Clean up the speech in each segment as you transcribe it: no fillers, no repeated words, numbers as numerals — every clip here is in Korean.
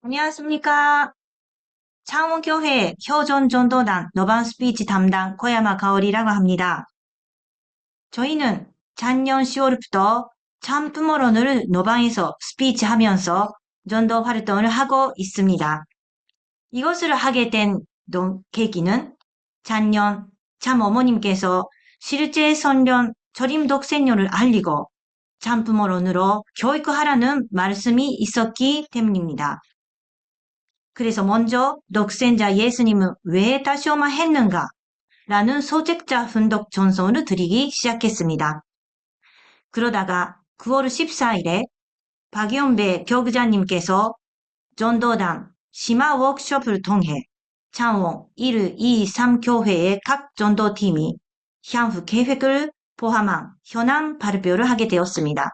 안녕하십니까. 창원교회 효전전도단 노반 스피치 담당 고야마 가오리라고 합니다. 저희는 작년 10월부터 참부모론을 노방에서 스피치 하면서 전도 활동을 하고 있습니다. 이것을 하게 된 계기는 작년 참 어머님께서 실제 선련 절임 독생료를 알리고 참부모론으로 교육하라는 말씀이 있었기 때문입니다. 그래서 먼저 독생자 예수님은 왜 다시 오마 했는가? 라는 소책자 훈독 전송을 드리기 시작했습니다. 그러다가 9월 14일에 박연배 교구자님께서 전도단 심화 워크숍을 통해 창원 1, 2, 3교회의 각 전도팀이 향후 계획을 포함한 현안 발표를 하게 되었습니다.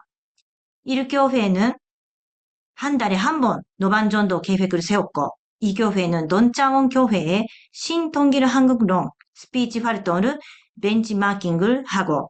1교회는 한 달에 한 번 노반전도 계획을 세웠고 이 교회는 논창원 교회의 신통길 한국론 스피치 활동을 벤치마킹을 하고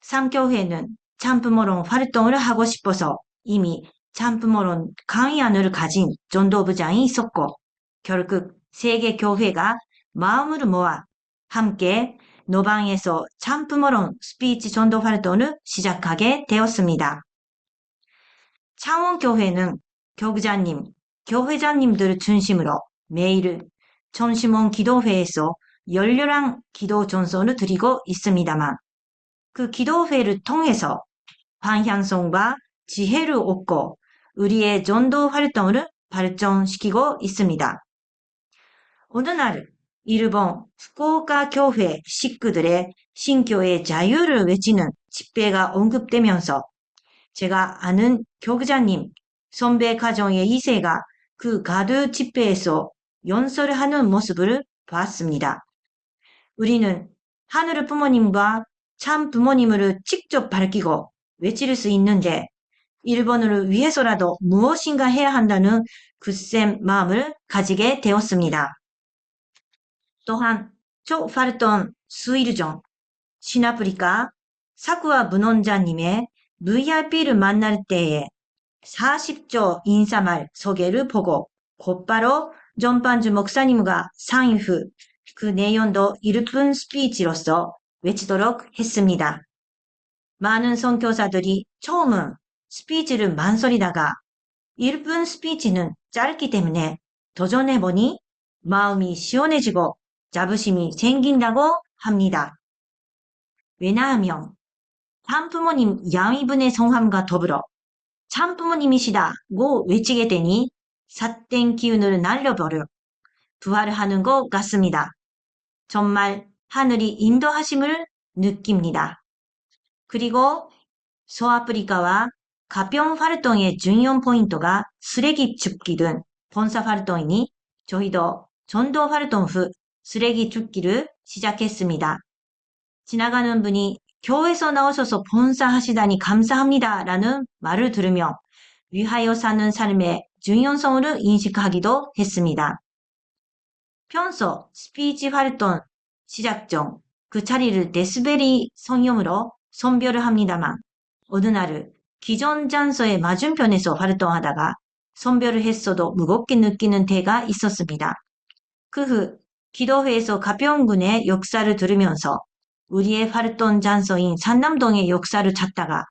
3교회는 참부모론 활동을 하고 싶어서 이미 참부모론 강의안을 가진 전도부장이 있었고 결국 3개 교회가 마음을 모아 함께 노방에서 참부모론 스피치 전도 활동을 시작하게 되었습니다. 창원교회는 교구자님, 교회자님들을 중심으로 매일 전심원 기도회에서 열렬한 기도 전선을 드리고 있습니다만 그 기도회를 통해서 방향성과 지혜를 얻고 우리의 전도 활동을 발전시키고 있습니다. 어느 날 일본 후쿠오카 교회 식구들의 신교의 자유를 외치는 집회가 언급되면서 제가 아는 교구자님, 선배 가정의 2세가 그 가드 집회에서 연설을 하는 모습을 봤습니다. 우리는 하늘 부모님과 참 부모님을 직접 밝히고 외칠 수 있는데 일본을 위해서라도 무엇인가 해야 한다는 굳센 마음을 가지게 되었습니다. 또한 초팔톤 수일전, 신아프리카 사쿠아 문원자님의 VIP를 만날 때에 40조 인사말 소개를 보고 곧바로 전반주 목사님과 상의 후 그 내용도 1분 스피치로서 외치도록 했습니다. 많은 선교사들이 처음은 스피치를 만설이다가 1분 스피치는 짧기 때문에 도전해보니 마음이 시원해지고 자부심이 생긴다고 합니다. 왜냐하면 참부모님 양이분의 성함과 더불어 참부모님이시다고 외치게 되니 삿된 기운을 날려버려 부활을 하는 것 같습니다. 정말 하늘이 인도하심을 느낍니다. 그리고 서아프리카와 가평 활동의 중요한 포인트가 쓰레기 줍기 등 본사 활동이니 저희도 전도 활동 후 쓰레기 줍기를 시작했습니다. 지나가는 분이 교회에서 나오셔서 본사하시다니 감사합니다 라는 말을 들으며 위하여 사는 삶의 중요성을 인식하기도 했습니다. 평소 스피치 활동 시작 전 그 자리를 데스베리 성형으로 선별을 합니다만 어느 날을 기존 장소의 맞은편에서 활동하다가 선별을 했어도 무겁게 느끼는 때가 있었습니다. 그 후 기도회에서 가평군의 역사를 들으면서 우리의 활동 장소인 산남동의 역사를 찾다가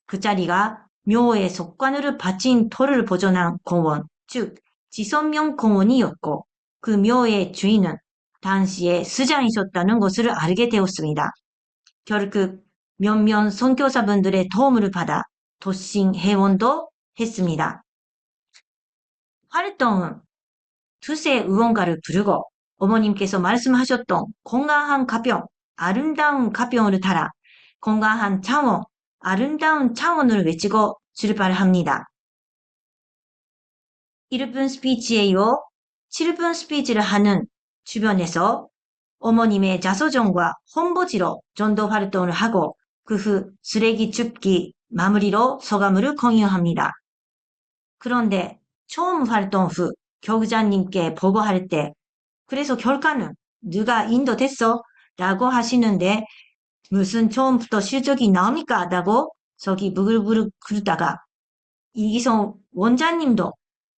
그 자리가 묘의 속관을 바친 터를 보존한 공원, 즉 지선명 공원이었고 그 묘의 주인은 당시에 수장이셨다는 것을 알게 되었습니다. 결국 몇몇 선교사분들의 도움을 받아 도싱 회원도 했습니다. 활동은 두세 의원가를 부르고 어머님께서 말씀하셨던 건강한 가평, 아름다운 가평을 따라 건강한 창원, 아름다운 창원을 외치고 출발합니다. 1분 스피치에요. 7분 스피치를 하는 주변에서 어머님의 자서전과 홍보지로 전도 활동을 하고 그 후 쓰레기 줍기 마무리로 소감을 공유합니다. 그런데 처음 활동 후 교구자님께 보고할 때 그래서 결과는 누가 인도됐어? 라고 하시는데 무슨 처음부터 실적이 나옵니까? 라고 저기 무글무글 굴다가 이기성 원장님도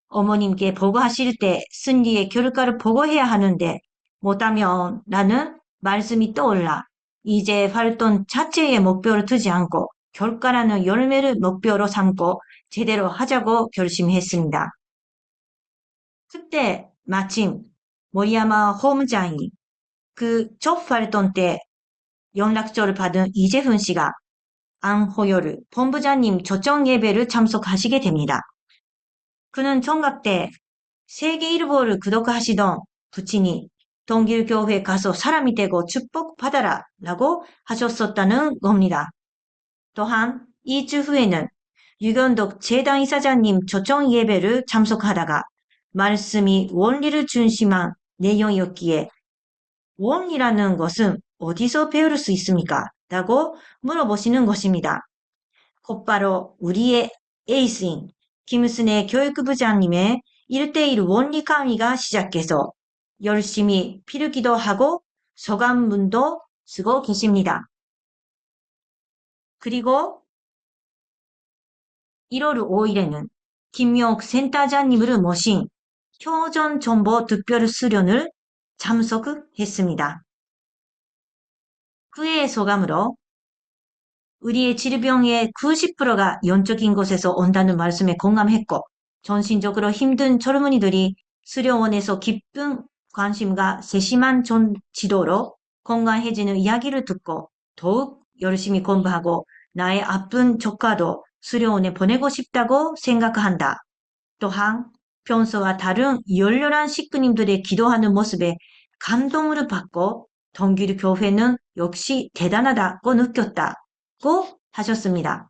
어머님께 보고하실 때 승리의 결과를 보고해야 하는데 못하면 라는 말씀이 떠올라 이제 활동 자체의 목표를 두지 않고 결과라는 열매를 목표로 삼고 제대로 하자고 결심했습니다. 그때 마침 모리야마 호무장이 그 첫 활동 때 연락처를 받은 이재훈 씨가 안호요를 본부장님 초청 예배를 참석하시게 됩니다. 그는 총각 때 세계일보를 구독하시던 부친이 동길교회 가서 사람이 되고 축복받아라 라고 하셨었다는 겁니다. 또한 2주 후에는 유견독 재단 이사장님 초청 예배를 참석하다가 말씀이 원리를 중심한 내용이었기에 원리라는 것은 어디서 배울 수 있습니까? 라고 물어보시는 것입니다. 곧바로 우리의 에이스인 김순애 교육부장님의 1대1 원리 강의가 시작해서 열심히 필기도 하고 소감문도 쓰고 계십니다. 그리고 1월 5일에는 김용 센터장님을 모신 표전정보 특별 수련을 참석했습니다. 그의 소감으로 우리의 질병의 90%가 영적인 곳에서 온다는 말씀에 공감했고 정신적으로 힘든 젊은이들이 수료원에서 깊은 관심과 세심한 지도로 건강해지는 이야기를 듣고 더욱 열심히 공부하고 나의 아픈 조카도 수료원에 보내고 싶다고 생각한다. 또한 평소와 다른 열렬한 식구님들의 기도하는 모습에 감동을 받고 동길 교회는 역시 대단하다고 느꼈다고 하셨습니다.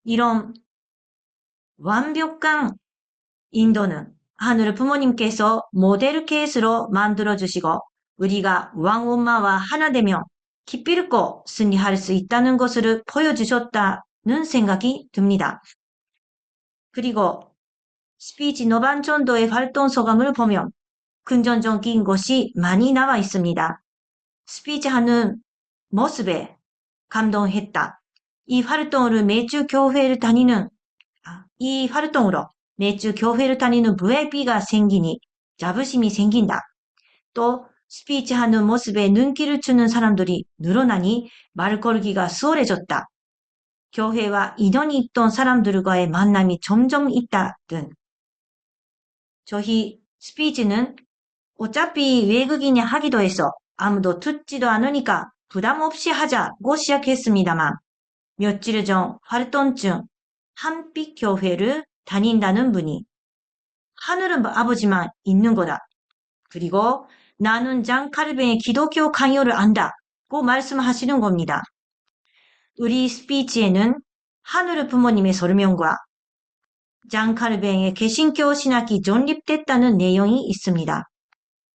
이런 완벽한 인도는 하늘 부모님께서 모델 케이스로 만들어주시고 우리가 왕엄마와 하나 되면 기필코 승리할 수 있다는 것을 보여주셨다는 생각이 듭니다. 그리고 스피치 노반 정도의 활동 소감을 보면 긍정적인 것이 많이 나와 있습니다. 스피치하는 모습에 감동했다. 이 활동으로 매주 교회를 다니는 VIP가 생기니 자부심이 생긴다. 또 스피치하는 모습에 눈길을 주는 사람들이 늘어나니 말 걸기가 수월해졌다. 교회와 인연이 있던 사람들과의 만남이 점점 있다 등. 저희 스피치는 어차피 외국인이 하기도 해서 아무도 듣지도 않으니까 부담 없이 하자고 시작했습니다만 며칠 전 활동 중 한빛 교회를 다닌다는 분이 하늘은 아버지만 있는 거다. 그리고 나는 장 칼뱅의 기독교 강요를 안다고 말씀하시는 겁니다. 우리 스피치에는 하늘 부모님의 설명과 장 칼뱅의 개신교 신학이 존립됐다는 내용이 있습니다.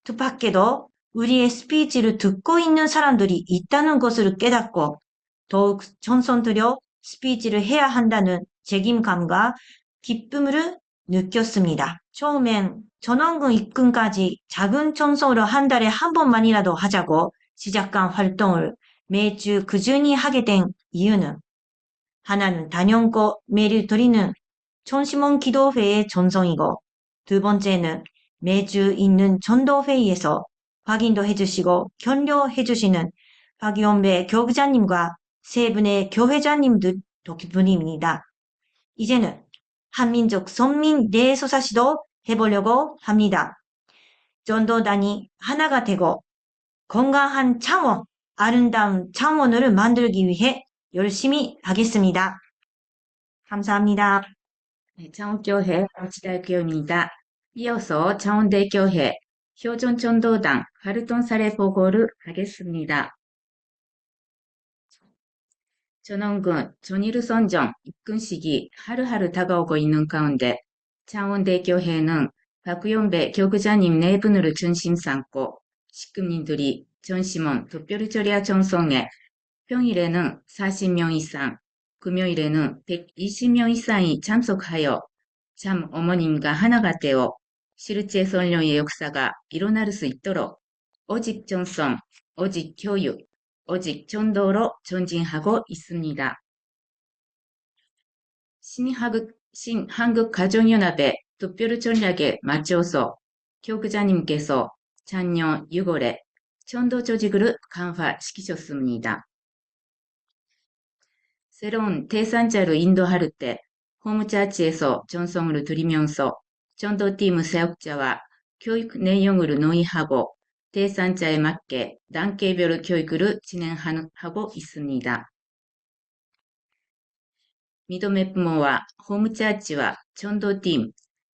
뜻밖에도 우리의 스피치를 듣고 있는 사람들이 있다는 것을 깨닫고 더욱 정성 들여 스피치를 해야 한다는 책임감과 기쁨을 느꼈습니다. 처음엔 전원금 입금까지 작은 청소를 한 달에 한 번만이라도 하자고 시작한 활동을 매주 꾸준히 하게 된 이유는 하나는 단연코 매일 드리는 천심원 기도회의 전성이고 두 번째는 매주 있는 전도회의에서 확인도 해주시고 격려해주시는 박연배 교구자님과 세 분의 교회자님들 덕분입니다. 이제는 한민족 선민 대소사시도 해보려고 합니다. 전도단이 하나가 되고 건강한 창원, 아름다운 창원을 만들기 위해 열심히 하겠습니다. 감사합니다. 네, 창원교회 박지달교입니다. 이어서 창원대교회 효전전도당 활동 사례 보고를 하겠습니다. 전원군 전일후 선정 입군 시기 하루하루 다가오고 있는 가운데 창원대교회는 박연배 교구자님 네 분을 중심 삼고 식구님들이 전심원 특별절야 정성에 평일에는 40명 이상, 금요일에는 120명 이상이 참석하여 참 어머님과 하나가 되어 실제 설령의 역사가 일어날 수 있도록 오직 정성, 오직 교육, 오직 전도로 전진하고 있습니다. 신한국가정연합회 특별 전략에 맞춰서 교육자님께서 작년 6월에 전도 조직을 강화시키셨습니다. 새로운 대상자를 인도할 때 홈차치에서 전송을 드리면서 전도팀 사역자와 교육 내용을 논의하고 대상자에 맞게 단계별 교육을 진행하고 있습니다. 미도메 부모와 홈차치와 전도팀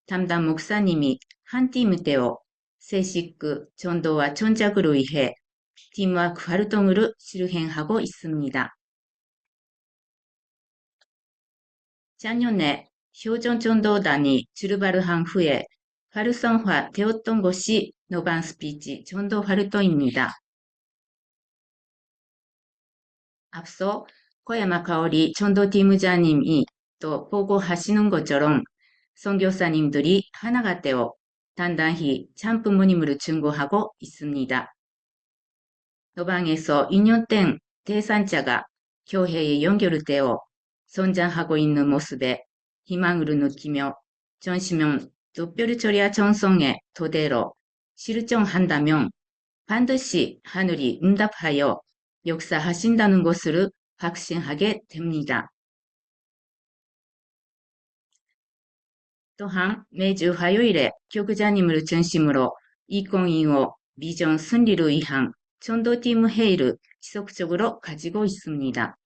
담당 목사님이 한 팀이 되어 세식 전도와 전작을 위해 팀워크 활동을 실행하고 있습니다. 작년에 효전전도단이 출발한 후에 활성화되었던 것이 노반 스피치 전도 활동입니다. 앞서 고야마 카오리 전도팀장님이 또 보고하시는 것처럼 선교사님들이 하나가 되어 단단히 참부모님을 증거하고 있습니다. 노방에서 2년 된 대상자가 교회에 연결되어 성장하고 있는 모습에 희망을 느끼며 전시면 특별처리와 전송에 토대로 실정한다면 반드시 하늘이 응답하여 역사하신다는 것을 확신하게 됩니다. 또한 매주 화요일에 교육자님을 중심으로 2025 비전 승리를 위한 전도팀 회의를 지속적으로 가지고 있습니다.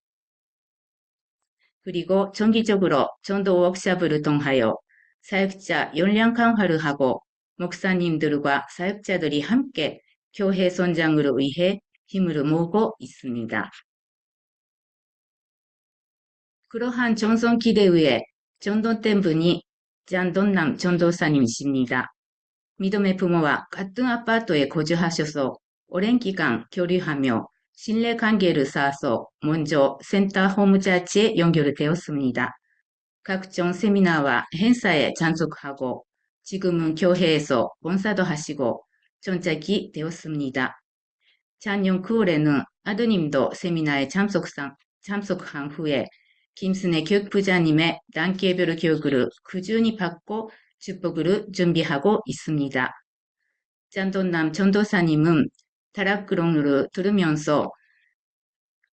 그리고 정기적으로 전도 워크숍을 통하여 사역자 역량 강화를 하고 목사님들과 사역자들이 함께 교회 성장을 위해 힘을 모으고 있습니다. 그러한 전선 기대위의 전도된 분이 장돈남 전도사님이십니다. 믿음의 부모와 같은 아파트에 거주하셔서 오랜 기간 교류하며 신뢰관계를 쌓아서 먼저 센터 홈자치에 연결되었습니다. 각종 세미나와 행사에 참석하고 지금은 교회에서 봉사도 하시고 전작이 되었습니다. 작년 9월에는 아드님도 세미나에 참석한 후에 김순애 교육부장님의 단계별 교육을 꾸준히 받고 축복을 준비하고 있습니다. 짠돈남 전도사님은 타락그론을 들으면서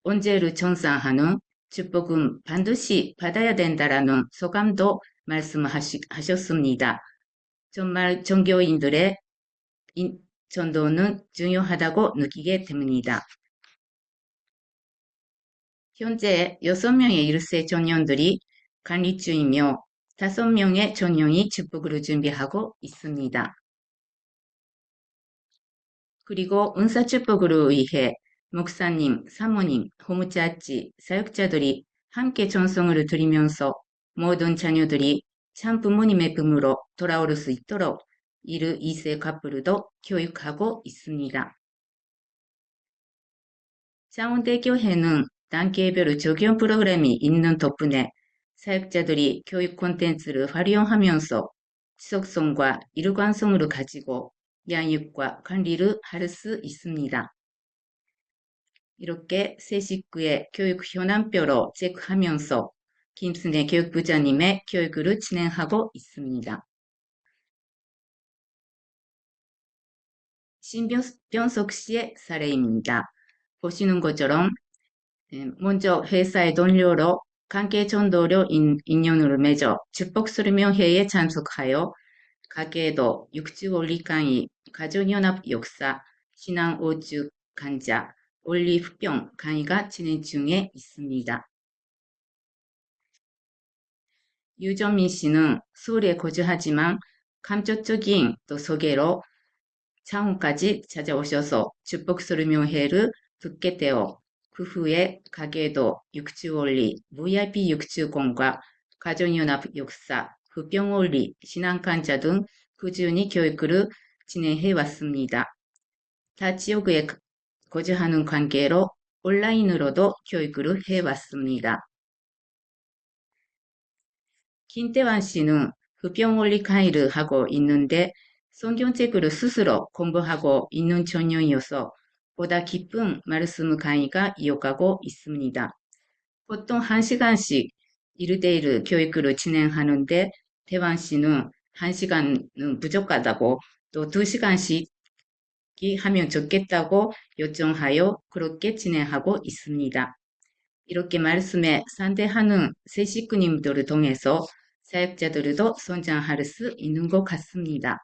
언제를 전상하는 축복은 반드시 받아야 된다라는 소감도 말씀하셨습니다. 정말 종교인들의 전도는 중요하다고 느끼게 됩니다. 현재 6명의 1세 전년들이 관리 중이며 5명의 전년이 축복을 준비하고 있습니다. 그리고 은사 축복을 위해 목사님, 사모님, 홈차치, 사역자들이 함께 전송을 드리면서 모든 자녀들이 참 부모님의 품으로 돌아올 수 있도록 1, 2세 커플도 교육하고 있습니다. 창원대교회는 단계별 적용 프로그램이 있는 덕분에 사역자들이 교육 콘텐츠를 활용하면서 지속성과 일관성을 가지고 양육과 관리를 할 수 있습니다. 이렇게 새 식구의 교육 현황표로 체크하면서 김순애 교육부장님의 교육을 진행하고 있습니다. 신변석 씨의 사례입니다. 보시는 것처럼 먼저 회사의 동료로 관계 전도료 인연을 맺어 축복설명회에 참석하여 가게도 육주원리 강의, 가정연합 역사, 신앙오주 강좌, 원리후병 강의가 진행 중에 있습니다. 유정민 씨는 서울에 거주하지만 감적적인 또 소개로 창원까지 찾아오셔서 축복설명회를 듣게 되어 그 후에 가게도 육주원리, VIP 육주공과 가정연합 역사, 후병원리, 신앙강좌 등 꾸준히 교육을 진행해 왔습니다. 타 지역에 거주하는 관계로 온라인으로도 교육을 해왔습니다. 김태환 씨는 후병원리 강의를 하고 있는데 성경책을 스스로 공부하고 있는 전형이어서 보다 깊은 말씀 강의가 이어가고 있습니다. 보통 1시간씩 1대1 교육을 진행하는데 태환 씨는 1시간은 부족하다고 또 2시간씩 하면 좋겠다고 요청하여 그렇게 진행하고 있습니다. 이렇게 말씀에 상대하는 새 식구님들을 통해서 사역자들도 성장할 수 있는 것 같습니다.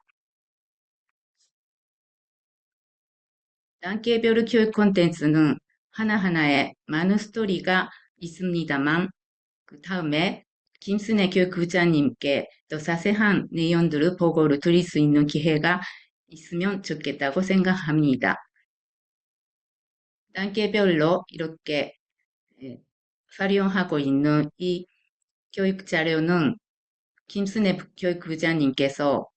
단계별 교육 콘텐츠는 하나하나에 많은 스토리가 있습니다만 그 다음에 김순애 교육부장님께 더 자세한 내용들을 보고를 드릴 수 있는 기회가 있으면 좋겠다고 생각합니다. 단계별로 이렇게 활용하고 있는 이 교육 자료는 김순애 교육부장님께서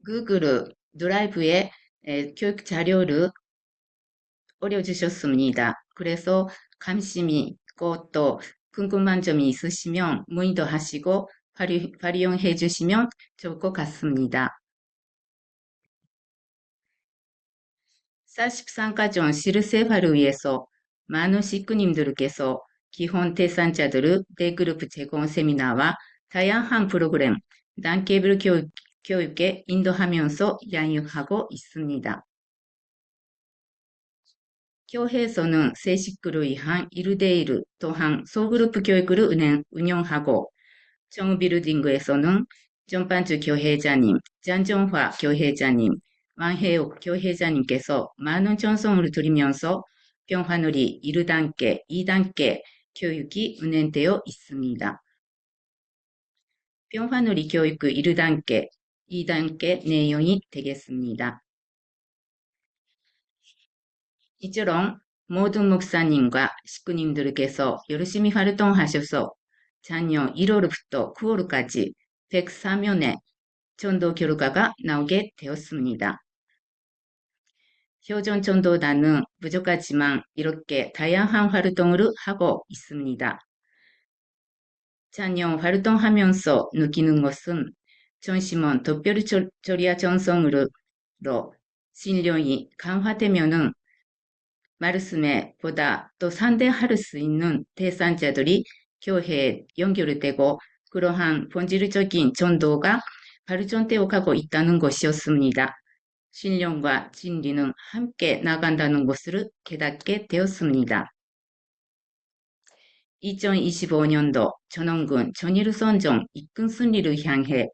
구글 드라이브에 교육 자료를 올려주셨습니다. 그래서 관심이 있고 또 궁금한 점이 있으시면 문의도 하시고 활용해 주시면 좋을 것 같습니다. 43가정 실생활을 위해서 많은 식구님들께서 기혼 대상자들의 대그룹 제공 세미나와 다양한 프로그램, 단계별 교육에 인도하면서 양육하고 있습니다. 교회에서는 새 식구를 위한 1대1 또한 소그룹 교육을 운영하고 정빌딩에서는 전반주 교회자님, 잔정화 교회자님, 왕혜옥 교회자님께서 많은 전송을 드리면서 평화누리 1단계, 2단계 교육이 운행되어 있습니다. 평화누리 교육 1단계, 2단계 내용이 되겠습니다. 이처럼 모든 목사님과 식구님들께서 열심히 활동하셔서 작년 1월부터 9월까지 104면의 전도 결과가 나오게 되었습니다. 효전 전도단은 부족하지만 이렇게 다양한 활동을 하고 있습니다. 작년 활동하면서 느끼는 것은 전심원 특별 조리아 전성으로 신령이 강화되면은 말씀에 보다 또 상대할 수 있는 대상자들이 교회에 연결되고 그러한 본질적인 전도가 발전되어 가고 있다는 것이었습니다. 신령과 진리는 함께 나간다는 것을 깨닫게 되었습니다. 2025년도 전원군 전일 선정 입군 순리를 향해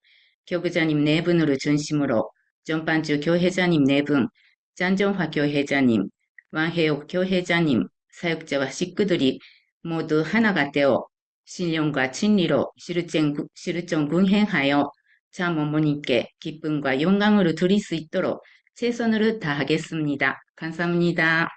교구자님 4분을 중심으로 전반주 교회자님 4분, 잔정화 교회자님, 왕혜옥 교회자님, 사역자와 식구들이 모두 하나가 되어 신령과 진리로 실전 군행하여 참 어머님께 기쁨과 영광을 드릴 수 있도록 최선을 다하겠습니다. 감사합니다.